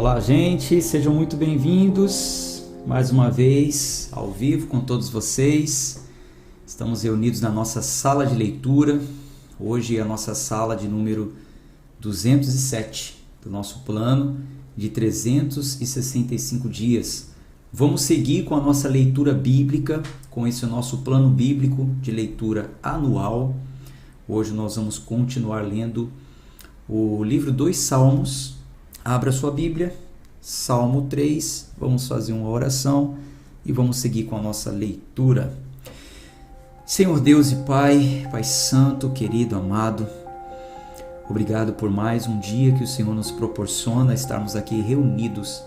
Olá, gente, sejam muito bem-vindos mais uma vez ao vivo com todos vocês. Estamos reunidos na nossa sala de leitura. Hoje é a nossa sala de número 207 do nosso plano de 365 dias. Vamos seguir com a nossa leitura bíblica, com esse nosso plano bíblico de leitura anual. Hoje nós vamos continuar lendo o livro dos Salmos. Abra sua Bíblia, Salmo 3, vamos fazer uma oração e vamos seguir com a nossa leitura. Senhor Deus e Pai, Pai Santo, querido, amado, obrigado por mais um dia que o Senhor nos proporciona estarmos aqui reunidos,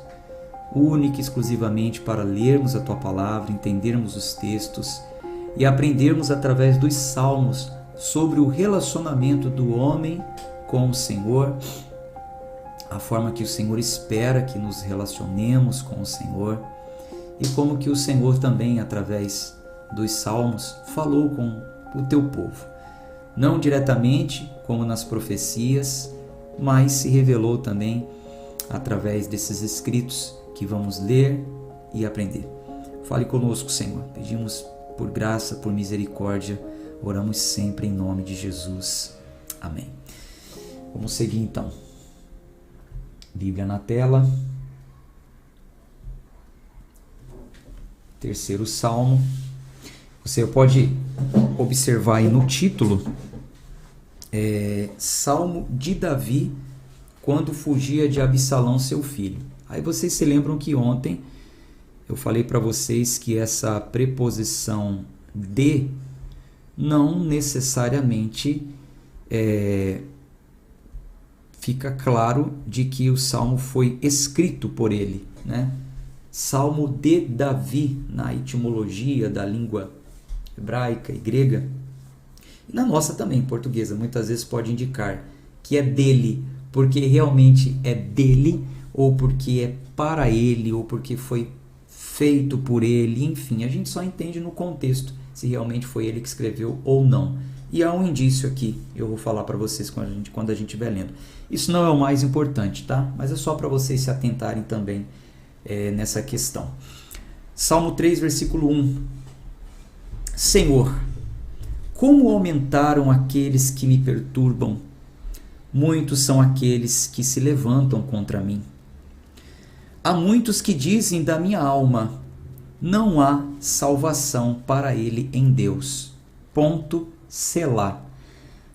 única e exclusivamente para lermos a Tua Palavra, entendermos os textos e aprendermos através dos Salmos sobre o relacionamento do homem com o Senhor, a forma que o Senhor espera que nos relacionemos com o Senhor e como que o Senhor também, através dos Salmos, falou com o Teu povo. Não diretamente, como nas profecias, mas se revelou também através desses escritos que vamos ler e aprender. Fale conosco, Senhor. Pedimos por graça, por misericórdia, oramos sempre em nome de Jesus. Amém. Vamos seguir então. Bíblia na tela. Terceiro Salmo. Você pode observar aí no título, Salmo de Davi, quando fugia de Absalão, seu filho. Aí vocês se lembram que ontem eu falei para vocês que essa preposição de não necessariamente fica claro de que o Salmo foi escrito por ele, né? Salmo de Davi, na etimologia da língua hebraica e grega, e na nossa também, portuguesa, muitas vezes pode indicar que é dele, porque realmente é dele, ou porque é para ele, ou porque foi feito por ele, enfim, a gente só entende no contexto se realmente foi ele que escreveu ou não. E há um indício aqui, eu vou falar para vocês quando a gente estiver lendo. Isso não é o mais importante, tá? Mas é só para vocês se atentarem também nessa questão. Salmo 3, versículo 1. Senhor, como aumentaram aqueles que me perturbam? Muitos são aqueles que se levantam contra mim. Há muitos que dizem da minha alma, não há salvação para ele em Deus. Ponto. Selá.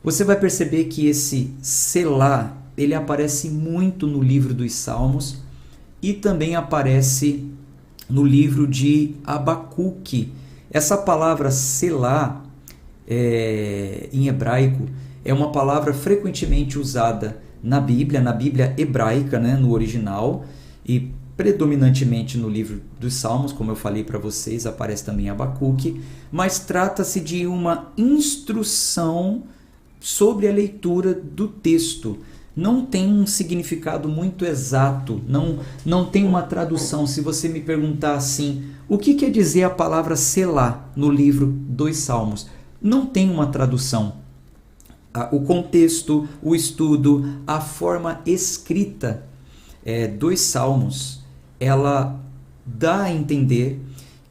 Você vai perceber que esse Selá, ele aparece muito no livro dos Salmos e também aparece no livro de Abacuque. Essa palavra Selá, em hebraico, é uma palavra frequentemente usada na Bíblia hebraica, né, no original, e predominantemente no livro dos Salmos, como eu falei para vocês, aparece também Abacuque, mas trata-se de uma instrução sobre a leitura do texto. Não tem um significado muito exato, não tem uma tradução. Se você me perguntar assim, o que quer dizer a palavra Selá no livro dos Salmos? Não tem uma tradução. O contexto, o estudo, a forma escrita dos Salmos, ela dá a entender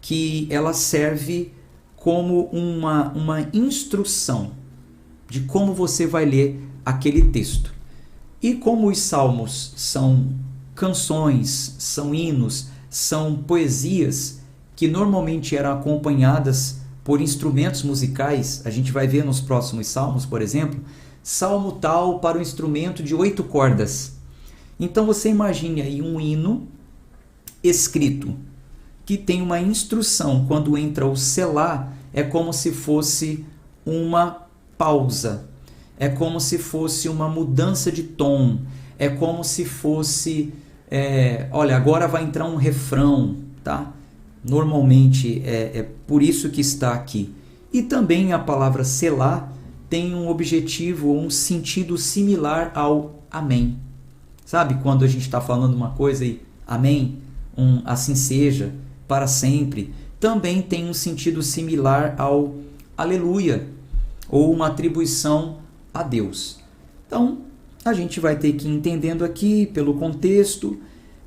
que ela serve como uma instrução de como você vai ler aquele texto. E como os salmos são canções, são hinos, são poesias que normalmente eram acompanhadas por instrumentos musicais, a gente vai ver nos próximos salmos, por exemplo, salmo tal para um instrumento de 8 cordas. Então você imagine aí um hino escrito que tem uma instrução. Quando entra o selá, é como se fosse uma pausa, é como se fosse uma mudança de tom, é como se fosse, olha, agora vai entrar um refrão, tá? Normalmente é por isso que está aqui. E também a palavra selá tem um objetivo, um sentido similar ao amém. Sabe quando a gente está falando uma coisa e amém, assim seja, para sempre, também tem um sentido similar ao aleluia, ou uma atribuição a Deus. Então, a gente vai ter que ir entendendo aqui pelo contexto,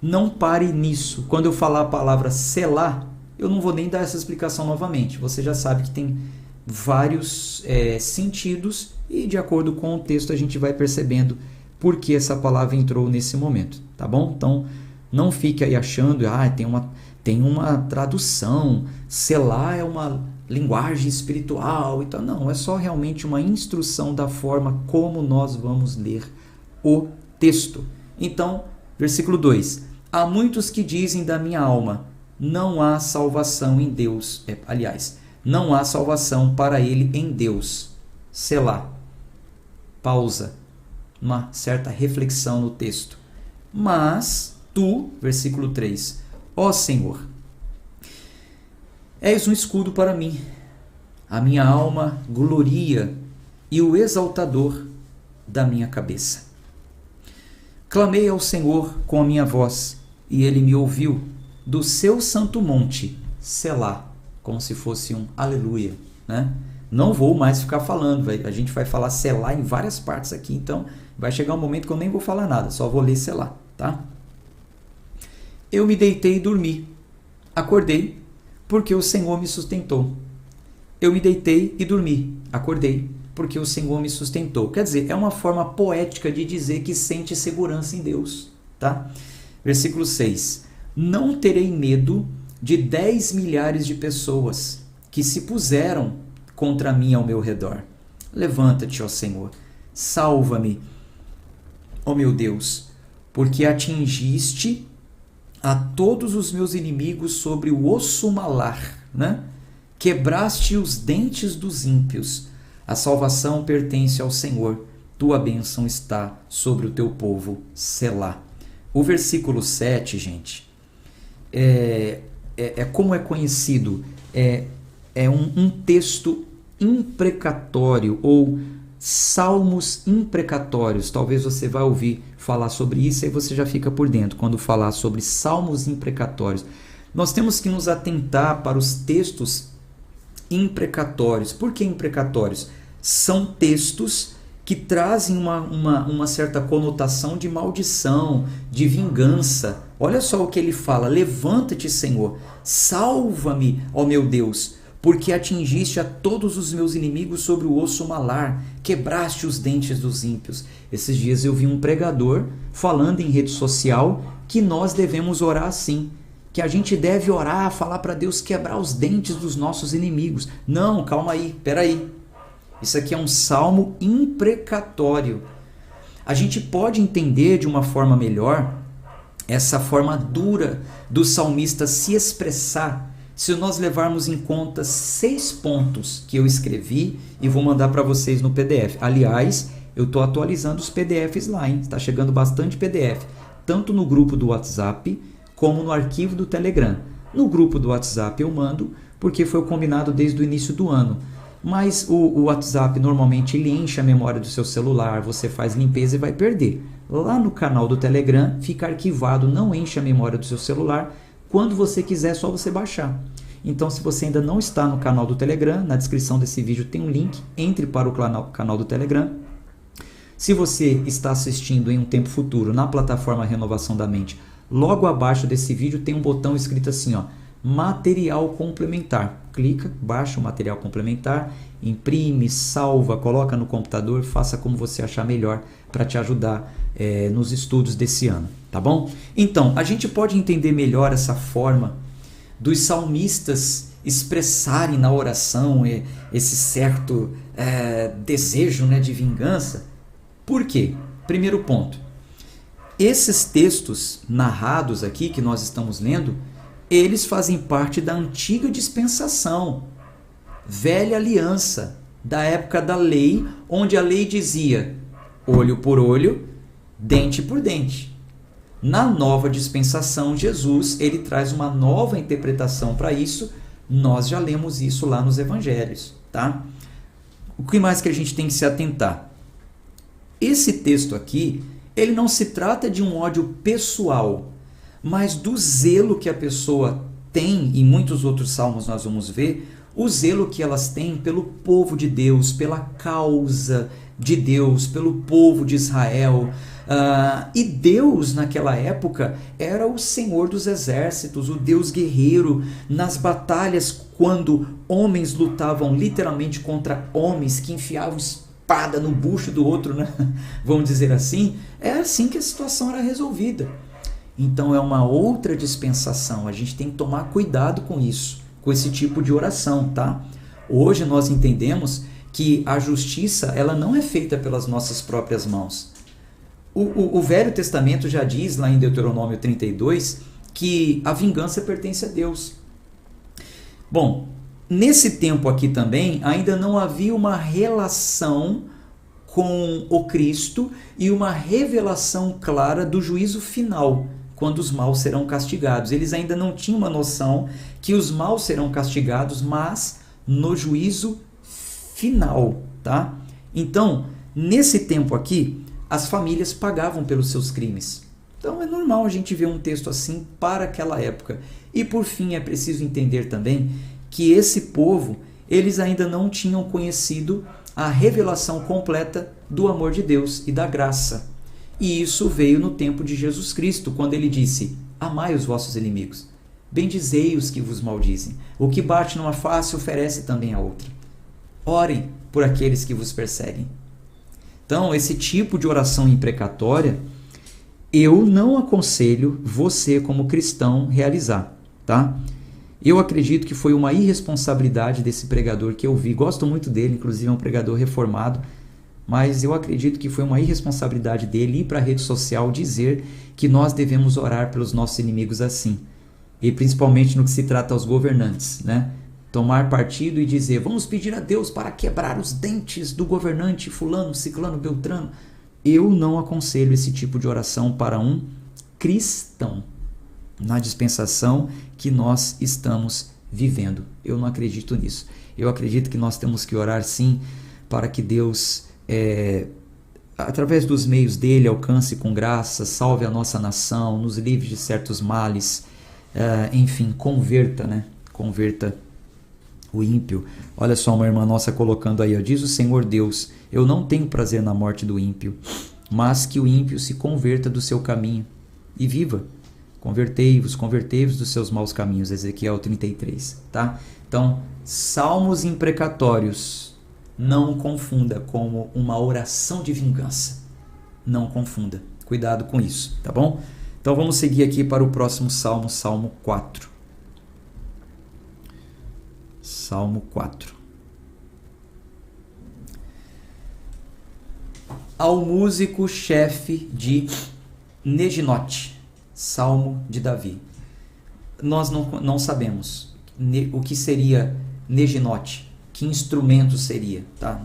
não pare nisso. Quando eu falar a palavra selar, eu não vou nem dar essa explicação novamente. Você já sabe que tem vários sentidos e de acordo com o texto a gente vai percebendo por que essa palavra entrou nesse momento, tá bom? Então, não fique aí achando, tem uma tradução, selar é uma linguagem espiritual e tal. Não, é só realmente uma instrução da forma como nós vamos ler o texto. Então, versículo 2. Há muitos que dizem da minha alma, não há salvação em Deus. Aliás, não há salvação para ele em Deus. Selá. Pausa. Uma certa reflexão no texto. Mas tu, versículo 3, ó Senhor, és um escudo para mim. A minha alma gloria e o exaltador da minha cabeça. Clamei ao Senhor com a minha voz, e ele me ouviu do seu santo monte, Selá, como se fosse um aleluia, né? Não vou mais ficar falando, a gente vai falar Selá em várias partes aqui, então vai chegar um momento que eu nem vou falar nada, só vou ler Selá, tá? Eu me deitei e dormi, acordei, porque o Senhor me sustentou. Eu me deitei e dormi, acordei, porque o Senhor me sustentou. Quer dizer, é uma forma poética de dizer que sente segurança em Deus, tá? Versículo 6. Não terei medo de 10 milhares de pessoas que se puseram contra mim ao meu redor. Levanta-te, ó Senhor, salva-me, ó meu Deus, porque atingiste a todos os meus inimigos sobre o osso malar, né? Quebraste os dentes dos ímpios. A salvação pertence ao Senhor. Tua bênção está sobre o teu povo. Selá. O versículo 7, gente, como é conhecido, é um texto imprecatório ou salmos imprecatórios. Talvez você vai ouvir falar sobre isso e você já fica por dentro quando falar sobre salmos imprecatórios. Nós temos que nos atentar para os textos imprecatórios. Por que imprecatórios? São textos que trazem uma certa conotação de maldição, de vingança. Olha só o que ele fala: levanta-te, Senhor, salva-me, ó meu Deus, porque atingiste a todos os meus inimigos sobre o osso malar, quebraste os dentes dos ímpios. Esses dias eu vi um pregador falando em rede social que nós devemos orar assim, que a gente deve orar, falar para Deus quebrar os dentes dos nossos inimigos. Não, calma aí, peraí. Isso aqui é um salmo imprecatório. A gente pode entender de uma forma melhor essa forma dura do salmista se expressar se nós levarmos em conta 6 pontos que eu escrevi e vou mandar para vocês no PDF. Aliás, eu estou atualizando os PDFs lá, hein? Está chegando bastante PDF, tanto no grupo do WhatsApp como no arquivo do Telegram. No grupo do WhatsApp eu mando porque foi combinado desde o início do ano. Mas o WhatsApp normalmente ele enche a memória do seu celular, você faz limpeza e vai perder. Lá no canal do Telegram fica arquivado, não enche a memória do seu celular. Quando você quiser é só você baixar. Então, se você ainda não está no canal do Telegram, na descrição desse vídeo tem um link, entre para o canal do Telegram. Se você está assistindo em um tempo futuro na plataforma Renovação da Mente, logo abaixo desse vídeo tem um botão escrito assim, ó, material complementar. Clica, baixa o material complementar, imprime, salva, coloca no computador, faça como você achar melhor para te ajudar nos estudos desse ano, tá bom? Então, a gente pode entender melhor essa forma dos salmistas expressarem na oração esse certo desejo, né, de vingança. Por quê? Primeiro ponto, esses textos narrados aqui que nós estamos lendo, eles fazem parte da antiga dispensação, velha aliança, da época da lei, onde a lei dizia olho por olho, dente por dente. Na nova dispensação, Jesus ele traz uma nova interpretação para isso. Nós já lemos isso lá nos evangelhos, tá? O que mais que a gente tem que se atentar? Esse texto aqui, ele não se trata de um ódio pessoal, mas do zelo que a pessoa tem, em muitos outros salmos nós vamos ver, o zelo que elas têm pelo povo de Deus, pela causa de Deus, pelo povo de Israel. E Deus, naquela época, era o Senhor dos exércitos, o Deus guerreiro. Nas batalhas, quando homens lutavam literalmente contra homens que enfiavam espada no bucho do outro, né? Vamos dizer assim, é assim que a situação era resolvida. Então é uma outra dispensação, a gente tem que tomar cuidado com isso, com esse tipo de oração, tá? Hoje nós entendemos que a justiça, ela não é feita pelas nossas próprias mãos. O Velho Testamento já diz, lá em Deuteronômio 32, que a vingança pertence a Deus. Bom, nesse tempo aqui também, ainda não havia uma relação com o Cristo e uma revelação clara do juízo final, quando os maus serão castigados. Eles ainda não tinham uma noção que os maus serão castigados, mas no juízo final, tá? Então, nesse tempo aqui, as famílias pagavam pelos seus crimes. Então é normal a gente ver um texto assim para aquela época. E por fim, é preciso entender também que esse povo, eles ainda não tinham conhecido a revelação completa do amor de Deus e da graça. E isso veio no tempo de Jesus Cristo, quando ele disse: amai os vossos inimigos, bendizei os que vos maldizem, o que bate numa face oferece também a outra. Orem por aqueles que vos perseguem. Então, esse tipo de oração imprecatória, eu não aconselho você, como cristão, realizar, tá? Eu acredito que foi uma irresponsabilidade desse pregador que eu vi. Gosto muito dele, inclusive é um pregador reformado, mas eu acredito que foi uma irresponsabilidade dele ir para a rede social dizer que nós devemos orar pelos nossos inimigos assim. E principalmente no que se trata aos governantes, né? Tomar partido e dizer: vamos pedir a Deus para quebrar os dentes do governante fulano, ciclano, beltrano. Eu não aconselho esse tipo de oração para um cristão na dispensação que nós estamos vivendo. Eu não acredito nisso. Eu acredito que nós temos que orar sim para que Deus, através dos meios dele, alcance com graça, salve a nossa nação, nos livre de certos males, enfim, converta, né? Converta o ímpio. Olha só, uma irmã nossa colocando aí, ó, diz o Senhor Deus: eu não tenho prazer na morte do ímpio, mas que o ímpio se converta do seu caminho e viva. Convertei-vos dos seus maus caminhos. Ezequiel 33, tá? Então, salmos imprecatórios, não confunda como uma oração de vingança. Não confunda. Cuidado com isso, tá bom? Então vamos seguir aqui para o próximo salmo, Salmo 4. Salmo 4. Ao músico-chefe de Neginote, Salmo de Davi. Nós não sabemos o que seria Neginote, que instrumento seria, tá?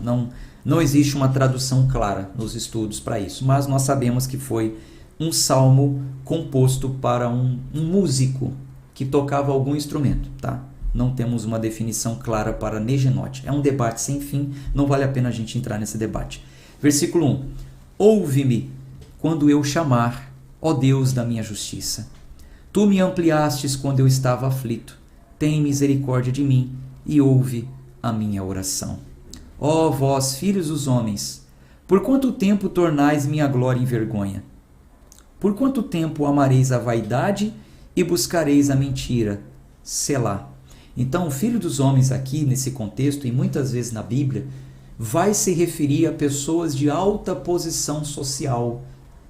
Não existe uma tradução clara nos estudos para isso, mas nós sabemos que foi um salmo composto para um músico que tocava algum instrumento, tá? Não temos uma definição clara para Neginote. É um debate sem fim, não vale a pena a gente entrar nesse debate. Versículo 1. Ouve-me quando eu chamar, ó Deus da minha justiça. Tu me ampliastes quando eu estava aflito. Tem misericórdia de mim e ouve a minha oração. Ó vós, filhos dos homens, por quanto tempo tornais minha glória em vergonha? Por quanto tempo amareis a vaidade e buscareis a mentira? Selá. Então, o filho dos homens aqui, nesse contexto, e muitas vezes na Bíblia, vai se referir a pessoas de alta posição social.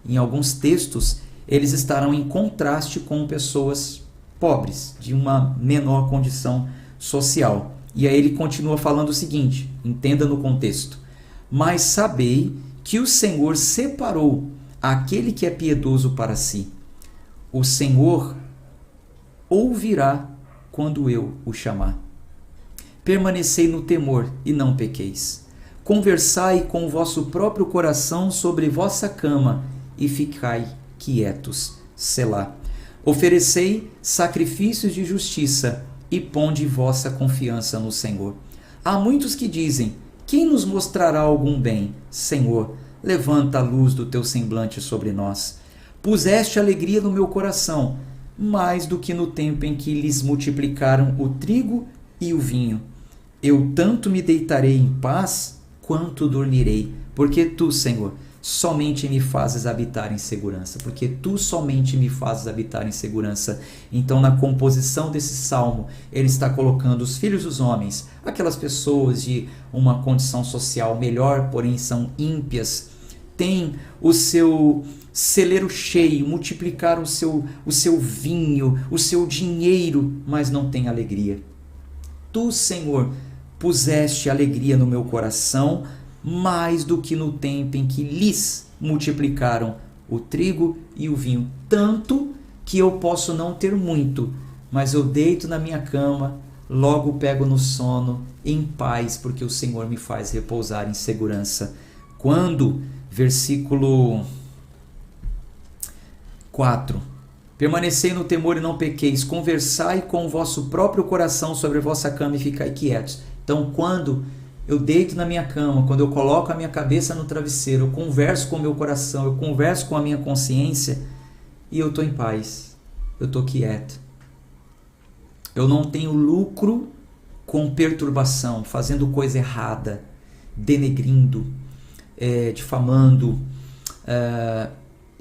Em alguns textos, eles estarão em contraste com pessoas pobres, de uma menor condição social. E aí ele continua falando o seguinte, entenda no contexto. Mas sabei que o Senhor separou aquele que é piedoso para si. O Senhor ouvirá quando eu o chamar. Permanecei no temor e não pequeis. Conversai com o vosso próprio coração sobre vossa cama e ficai quietos. Selá. Oferecei sacrifícios de justiça e ponde vossa confiança no Senhor. Há muitos que dizem: quem nos mostrará algum bem? Senhor, levanta a luz do teu semblante sobre nós. Puseste alegria no meu coração, mais do que no tempo em que lhes multiplicaram o trigo e o vinho. Eu tanto me deitarei em paz, quanto dormirei, porque tu, Senhor, somente me fazes habitar em segurança, porque tu somente me fazes habitar em segurança. Então, na composição desse salmo, ele está colocando os filhos dos homens, aquelas pessoas de uma condição social melhor, porém são ímpias, têm o seu celeiro cheio, multiplicaram o seu vinho, o seu dinheiro, mas não têm alegria. Tu, Senhor, puseste alegria no meu coração, mais do que no tempo em que lhes multiplicaram o trigo e o vinho, tanto que eu posso não ter muito, mas eu deito na minha cama, logo pego no sono, em paz, porque o Senhor me faz repousar em segurança. Quando, versículo 4, permanecei no temor e não pequeis, conversai com o vosso próprio coração sobre a vossa cama e ficai quietos. Então, quando eu deito na minha cama, quando eu coloco a minha cabeça no travesseiro, eu converso com o meu coração, eu converso com a minha consciência e eu estou em paz, eu estou quieto. Eu não tenho lucro com perturbação, fazendo coisa errada, denegrindo, difamando,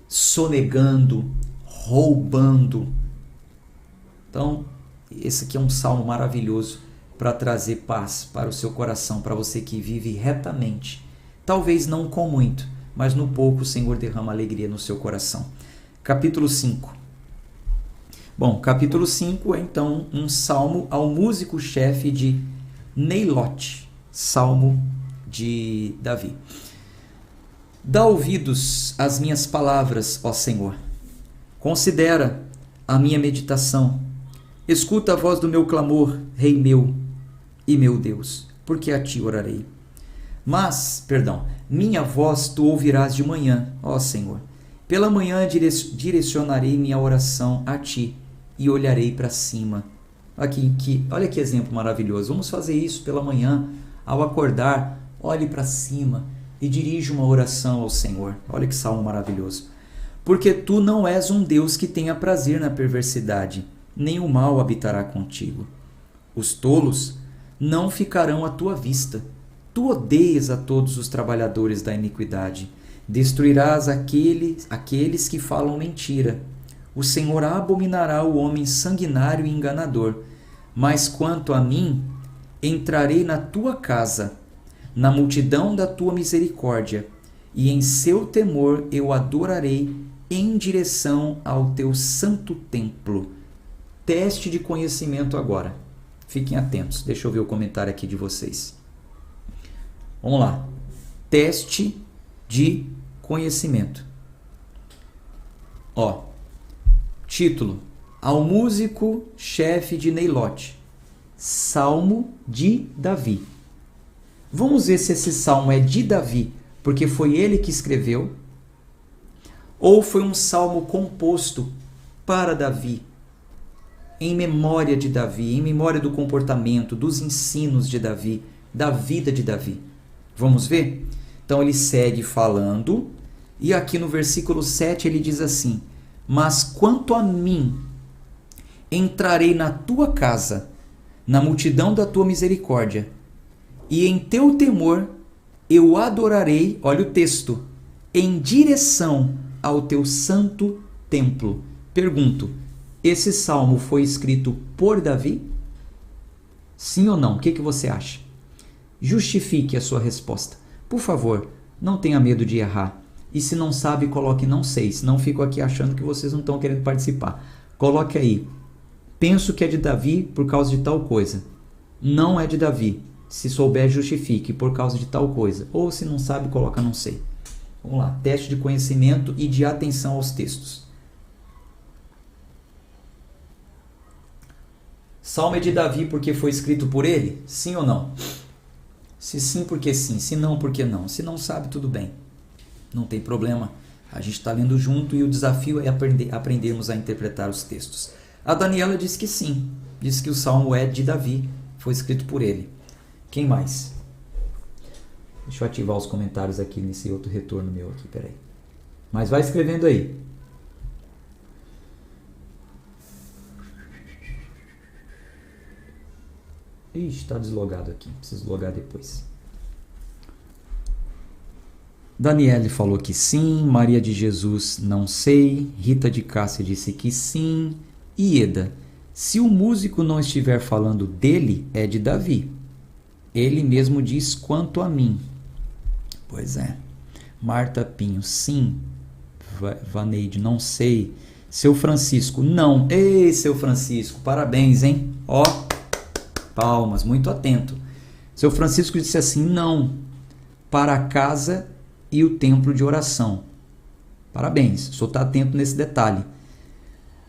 sonegando, roubando. Então, esse aqui é um salmo maravilhoso para trazer paz para o seu coração, para você que vive retamente. Talvez não com muito, mas no pouco o Senhor derrama alegria no seu coração. Capítulo 5. Bom, capítulo 5 é então um salmo ao músico-chefe de Neilote, salmo de Davi. Dá ouvidos às minhas palavras, ó Senhor. Considera a minha meditação. Escuta a voz do meu clamor, Rei meu e meu Deus, porque a ti orarei. Minha voz tu ouvirás de manhã, ó Senhor. Pela manhã direcionarei minha oração a ti e olharei para cima. Olha que exemplo maravilhoso. Vamos fazer isso pela manhã, ao acordar, olhe para cima e dirija uma oração ao Senhor. Olha que salmo maravilhoso. Porque tu não és um Deus que tenha prazer na perversidade, nem o mal habitará contigo. Os tolos não ficarão à tua vista. Tu odeias a todos os trabalhadores da iniquidade. Destruirás aqueles que falam mentira. O Senhor abominará o homem sanguinário e enganador. Mas quanto a mim, entrarei na tua casa, na multidão da tua misericórdia, e em seu temor eu adorarei em direção ao teu santo templo. Teste de conhecimento agora. Fiquem atentos. Deixa eu ver o comentário aqui de vocês. Vamos lá. Teste de conhecimento. Título: Ao músico-chefe de Neilote. Salmo de Davi. Vamos ver se esse salmo é de Davi, porque foi ele que escreveu, ou foi um salmo composto para Davi, em memória de Davi, em memória do comportamento, dos ensinos de Davi, da vida de Davi. Vamos ver? Então ele segue falando, e aqui no versículo 7 ele diz assim: Mas quanto a mim, entrarei na tua casa, na multidão da tua misericórdia, e em teu temor eu adorarei, olha o texto, em direção ao teu santo templo. Pergunto, esse salmo foi escrito por Davi? Sim ou não? O que você acha? Justifique a sua resposta. Por favor, não tenha medo de errar. E se não sabe, coloque não sei. Senão fico aqui achando que vocês não estão querendo participar. Coloque aí. Penso que é de Davi por causa de tal coisa. Não é de Davi. Se souber, justifique por causa de tal coisa. Ou se não sabe, coloca não sei. Vamos lá. Teste de conhecimento e de atenção aos textos. Salmo é de Davi porque foi escrito por ele? Sim ou não? Se sim, porque sim. Se não, porque não. Se não sabe, tudo bem. Não tem problema. A gente está lendo junto e o desafio é aprendermos a interpretar os textos. A Daniela diz que sim. Diz que o salmo é de Davi. Foi escrito por ele. Quem mais? Deixa eu ativar os comentários aqui nesse outro retorno meu aqui. Peraí. Mas vai escrevendo aí. Ixi, está deslogado aqui. Preciso logar depois. Daniele falou que sim, Maria de Jesus não sei, Rita de Cássia disse que sim, Ieda, se o músico não estiver falando dele, é de Davi. Ele mesmo diz quanto a mim. Pois é. Marta Pinho, sim. Vaneide, não sei. Seu Francisco, não. Ei, seu Francisco, parabéns, hein? Ó, palmas, muito atento. Seu Francisco disse assim, não, para a casa e o templo de oração. Parabéns, o senhor está atento nesse detalhe.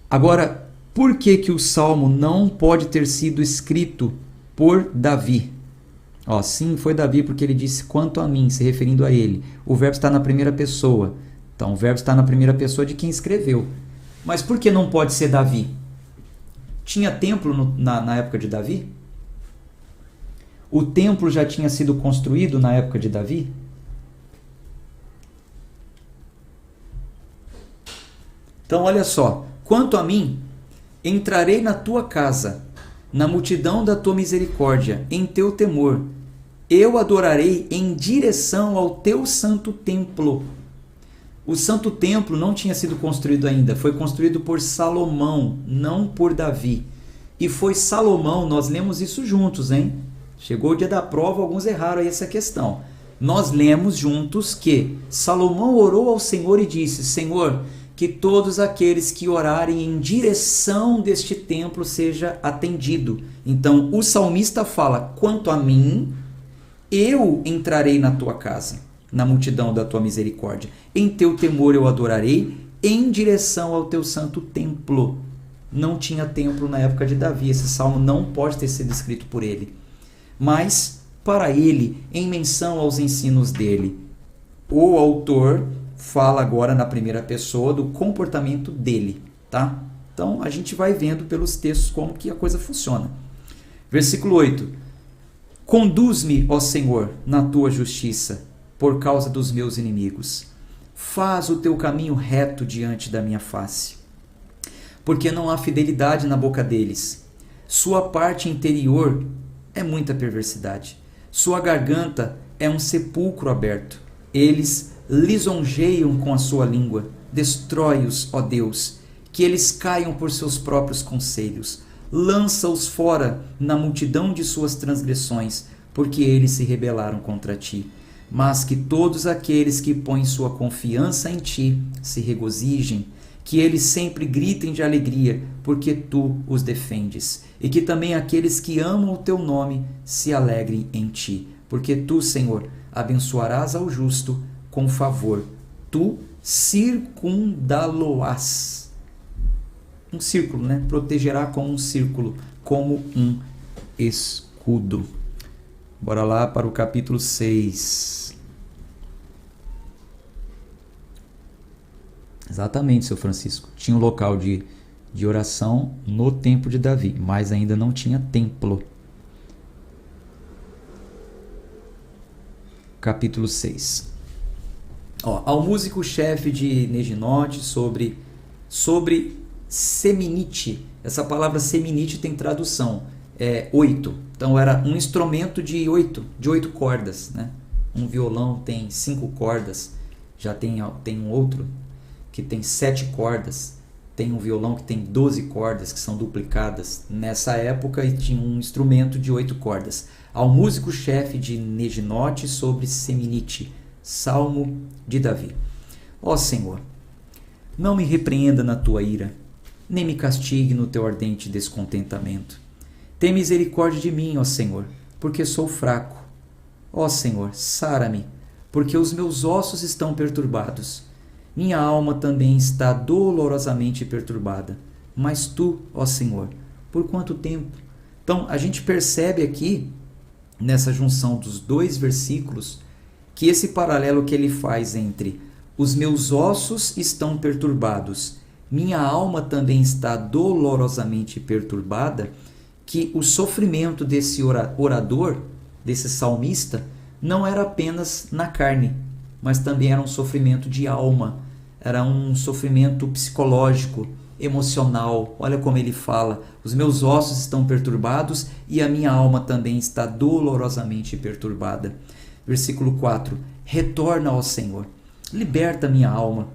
Agora, por que o salmo não pode ter sido escrito por Davi? Ó, sim, foi Davi porque ele disse quanto a mim, se referindo a ele. O verbo está na primeira pessoa. Então, o verbo está na primeira pessoa de quem escreveu. Mas por que não pode ser Davi? Tinha templo na época de Davi? O templo já tinha sido construído na época de Davi? Então, olha só. Quanto a mim, entrarei na tua casa, na multidão da tua misericórdia, em teu temor. Eu adorarei em direção ao teu santo templo. O santo templo não tinha sido construído ainda, foi construído por Salomão, não por Davi. E foi Salomão, nós lemos isso juntos, hein? Chegou o dia da prova, alguns erraram aí essa questão. Nós lemos juntos que Salomão orou ao Senhor e disse, Senhor, que todos aqueles que orarem em direção deste templo seja atendido. Então, o salmista fala, quanto a mim, eu entrarei na tua casa, na multidão da tua misericórdia. Em teu temor eu adorarei, em direção ao teu santo templo. Não tinha templo na época de Davi, esse salmo não pode ter sido escrito por ele. Mas, para ele, em menção aos ensinos dele, o autor fala agora na primeira pessoa do comportamento dele, tá? Então, a gente vai vendo pelos textos como que a coisa funciona. Versículo 8. Conduz-me, ó Senhor, na tua justiça, por causa dos meus inimigos. Faz o teu caminho reto diante da minha face. Porque não há fidelidade na boca deles. Sua parte interior é muita perversidade. Sua garganta é um sepulcro aberto. Eles lisonjeiam com a sua língua. Destrói-os, ó Deus, que eles caiam por seus próprios conselhos. Lança-os fora na multidão de suas transgressões, porque eles se rebelaram contra ti. Mas que todos aqueles que põem sua confiança em ti se regozijem, que eles sempre gritem de alegria, porque tu os defendes, e que também aqueles que amam o teu nome se alegrem em ti, porque tu, Senhor, abençoarás ao justo com favor, tu circundá-lo-ás. Um círculo, né? Protegerá como um círculo, como um escudo. Bora lá para o capítulo 6. Exatamente, seu Francisco. Tinha um local de oração no templo de Davi, mas ainda não tinha templo. Capítulo 6. Ao músico-chefe de Neginote sobre seminite. Essa palavra seminite tem tradução. 8. Então era um instrumento de 8 cordas, né? Um violão tem 5 cordas. Já tem um outro que tem 7 cordas, tem um violão que tem 12 cordas, que são duplicadas. Nessa época tinha um instrumento de 8 cordas. Ao músico-chefe de Neginote sobre seminite, Salmo de Davi. Ó Senhor, não me repreenda na tua ira, nem me castigue no teu ardente descontentamento. Tem misericórdia de mim, ó Senhor, porque sou fraco. Ó Senhor, sara-me, porque os meus ossos estão perturbados. Minha alma também está dolorosamente perturbada. Mas tu, ó Senhor, por quanto tempo? Então, a gente percebe aqui, nessa junção dos dois versículos, que esse paralelo que ele faz entre os meus ossos estão perturbados, minha alma também está dolorosamente perturbada, que o sofrimento desse orador, desse salmista, não era apenas na carne, mas também era um sofrimento de alma, era um sofrimento psicológico, emocional. Olha como ele fala, os meus ossos estão perturbados e a minha alma também está dolorosamente perturbada. Versículo 4, Retorna, ó Senhor. Liberta minha alma.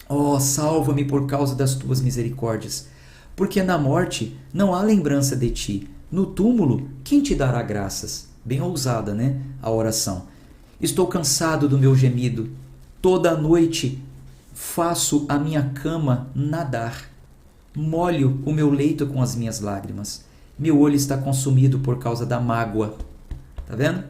Ó, salva-me por causa das tuas misericórdias. Porque na morte não há lembrança de ti. No túmulo, quem te dará graças? Bem ousada, né? A oração. Estou cansado do meu gemido. Toda a noite faço a minha cama nadar. Molho o meu leito com as minhas lágrimas. Meu olho está consumido por causa da mágoa. Tá vendo?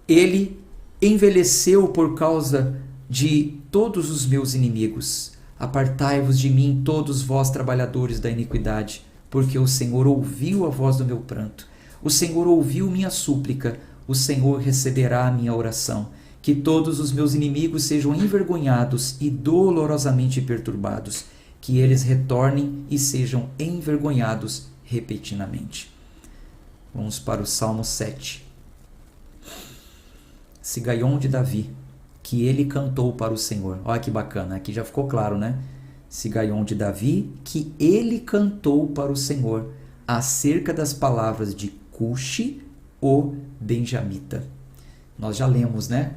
Ele envelheceu por causa de todos os meus inimigos. Apartai-vos de mim, todos vós trabalhadores da iniquidade, porque o Senhor ouviu a voz do meu pranto. O Senhor ouviu minha súplica. O Senhor receberá a minha oração. Que todos os meus inimigos sejam envergonhados e dolorosamente perturbados. Que eles retornem e sejam envergonhados repetidamente. Vamos para o Salmo 7. Sigaion de Davi, que ele cantou para o Senhor. Olha que bacana, aqui já ficou claro, né? Sigaion de Davi, que ele cantou para o Senhor acerca das palavras de Cushi, o benjamita. Nós já lemos, né?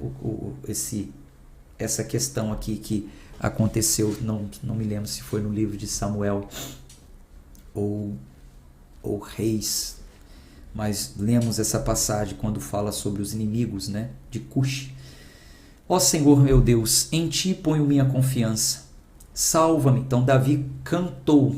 Essa questão aqui que aconteceu, não me lembro se foi no livro de Samuel ou Reis, mas lemos essa passagem quando fala sobre os inimigos, né, de Cush. Ó Senhor meu Deus, em ti ponho minha confiança. Salva-me. Então Davi cantou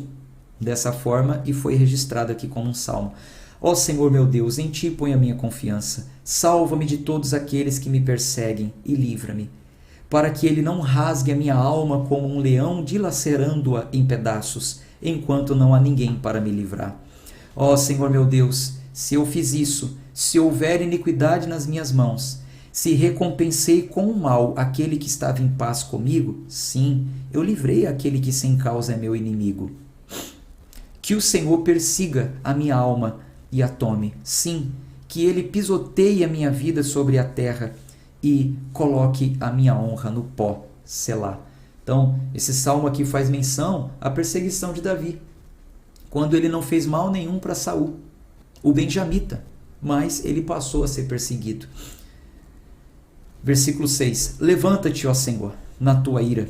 dessa forma e foi registrado aqui como um salmo. Ó Senhor meu Deus, em ti ponho a minha confiança. Salva-me de todos aqueles que me perseguem e livra-me, para que ele não rasgue a minha alma como um leão dilacerando-a em pedaços, enquanto não há ninguém para me livrar. Ó Senhor meu Deus, se eu fiz isso, se houver iniquidade nas minhas mãos, se recompensei com o mal aquele que estava em paz comigo, sim, eu livrei aquele que sem causa é meu inimigo. Que o Senhor persiga a minha alma e a tome, sim, que ele pisoteie a minha vida sobre a terra e coloque a minha honra no pó, Selá. Então, esse salmo aqui faz menção à perseguição de Davi, quando ele não fez mal nenhum para Saul, o benjamita, mas ele passou a ser perseguido. Versículo 6. Levanta-te, ó Senhor, na tua ira.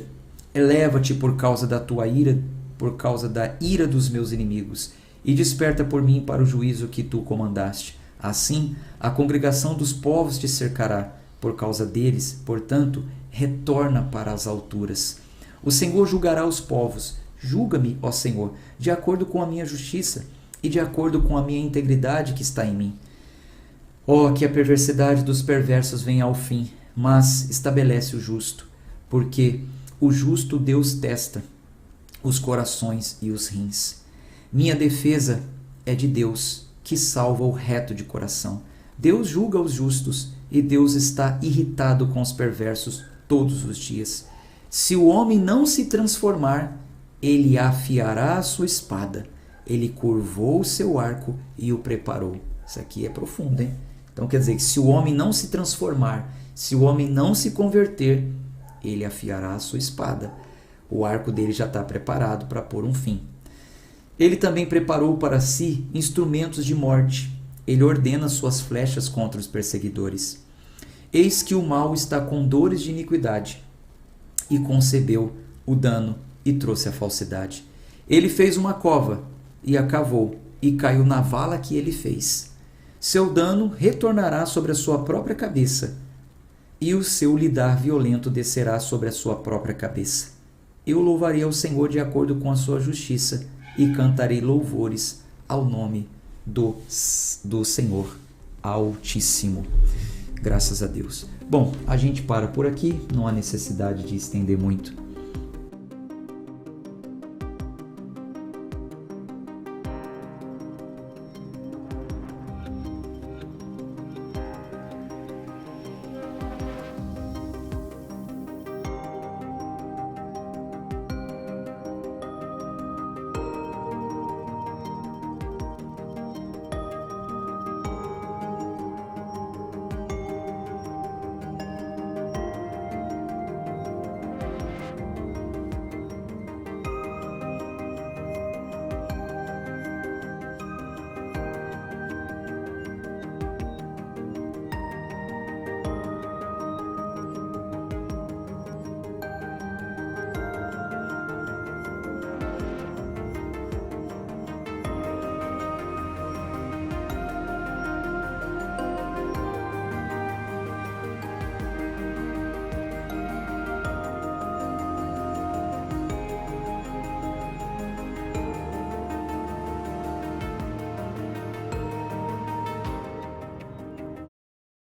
Eleva-te por causa da tua ira, por causa da ira dos meus inimigos, e desperta por mim para o juízo que tu comandaste. Assim, a congregação dos povos te cercará. Por causa deles, portanto, retorna para as alturas. O Senhor julgará os povos. Julga-me, ó Senhor, de acordo com a minha justiça e de acordo com a minha integridade que está em mim. Ó, que a perversidade dos perversos venha ao fim, mas estabelece o justo, porque o justo Deus testa os corações e os rins. Minha defesa é de Deus, que salva o reto de coração. Deus julga os justos e Deus está irritado com os perversos todos os dias. Se o homem não se transformar, ele afiará a sua espada. Ele curvou o seu arco e o preparou. Isso aqui é profundo, hein? Então quer dizer que se o homem não se transformar, se o homem não se converter, ele afiará a sua espada. O arco dele já está preparado para pôr um fim. Ele também preparou para si instrumentos de morte. Ele ordena suas flechas contra os perseguidores. Eis que o mal está com dores de iniquidade, e concebeu o dano e trouxe a falsidade. Ele fez uma cova e a cavou, e caiu na vala que ele fez. Seu dano retornará sobre a sua própria cabeça, e o seu lidar violento descerá sobre a sua própria cabeça. Eu louvarei ao Senhor de acordo com a sua justiça, e cantarei louvores ao nome do Senhor Altíssimo. Graças a Deus. Bom, a gente para por aqui, não há necessidade de estender muito